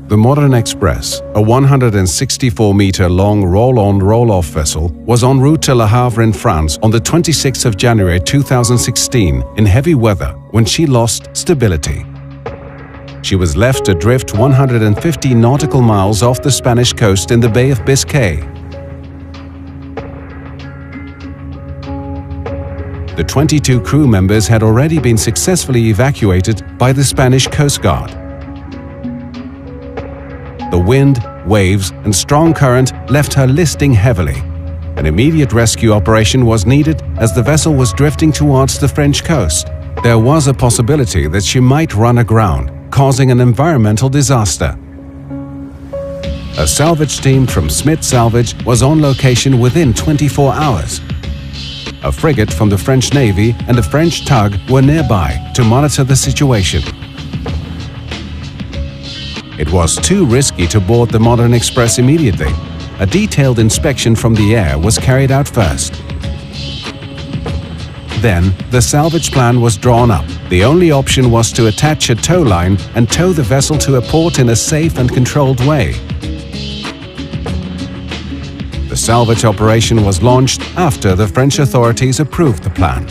The Modern Express, a 164-meter-long roll-on roll-off vessel, was en route to Le Havre in France on the 26th of January 2016 in heavy weather when she lost stability. She was left adrift 150 nautical miles off the Spanish coast in the Bay of Biscay. The 22 crew members had already been successfully evacuated by the Spanish Coast Guard. The wind, waves, and strong current left her listing heavily. An immediate rescue operation was needed as the vessel was drifting towards the French coast. There was a possibility that she might run aground, causing an environmental disaster. A salvage team from Smith Salvage was on location within 24 hours. A frigate from the French Navy and a French tug were nearby to monitor the situation. It was too risky to board the Modern Express immediately. A detailed inspection from the air was carried out first. Then, the salvage plan was drawn up. The only option was to attach a tow line and tow the vessel to a port in a safe and controlled way. The salvage operation was launched after the French authorities approved the plan.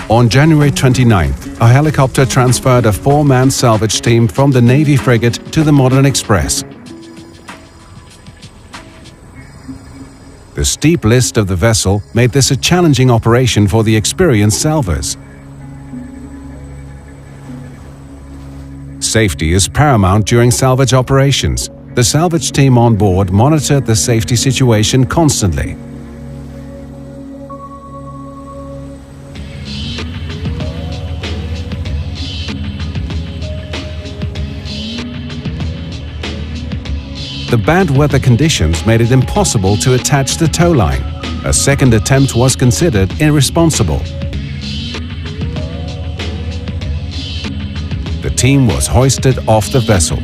On January 29th, a helicopter transferred a 4-man salvage team from the Navy frigate to the Modern Express. The steep list of the vessel made this a challenging operation for the experienced salvors. Safety is paramount during salvage operations. The salvage team on board monitored the safety situation constantly. The bad weather conditions made it impossible to attach the tow line. A second attempt was considered irresponsible. The team was hoisted off the vessel.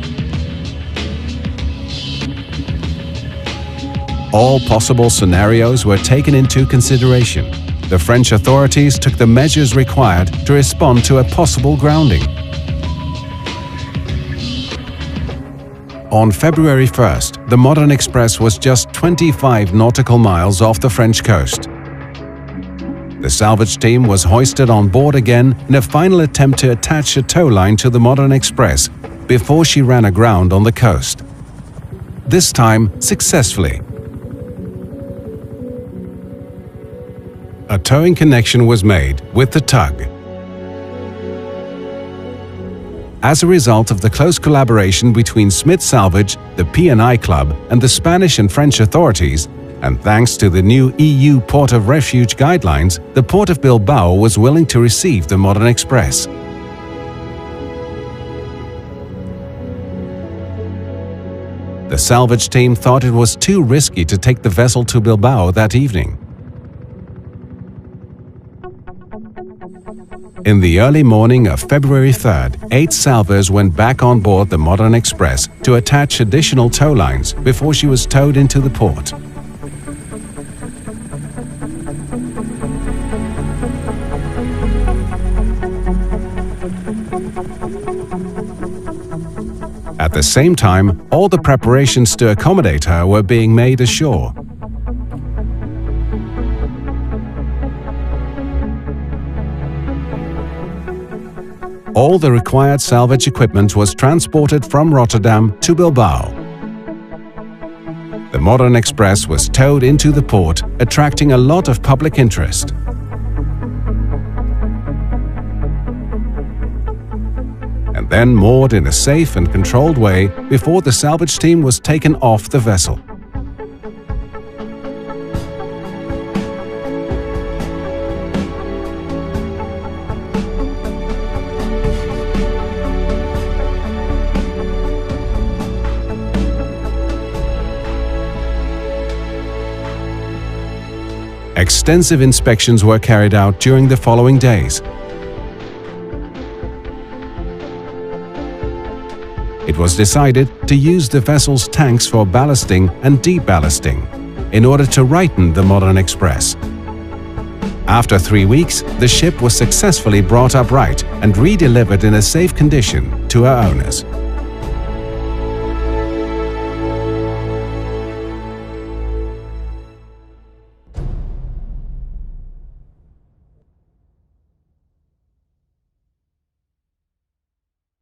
All possible scenarios were taken into consideration. The French authorities took the measures required to respond to a possible grounding. On February 1st, the Modern Express was just 25 nautical miles off the French coast. The salvage team was hoisted on board again in a final attempt to attach a tow line to the Modern Express before she ran aground on the coast. This time, successfully. A towing connection was made with the tug. As a result of the close collaboration between Smith Salvage, the P&I Club, and the Spanish and French authorities, and thanks to the new EU Port of Refuge guidelines, the Port of Bilbao was willing to receive the Modern Express. The salvage team thought it was too risky to take the vessel to Bilbao that evening. In the early morning of February 3rd, 8 salvors went back on board the Modern Express to attach additional tow lines before she was towed into the port. At the same time, all the preparations to accommodate her were being made ashore. All the required salvage equipment was transported from Rotterdam to Bilbao. The Modern Express was towed into the port, attracting a lot of public interest. And then moored in a safe and controlled way before the salvage team was taken off the vessel. Extensive inspections were carried out during the following days. It was decided to use the vessel's tanks for ballasting and deballasting in order to righten the Modern Express. After 3 weeks, the ship was successfully brought upright and redelivered in a safe condition to her owners.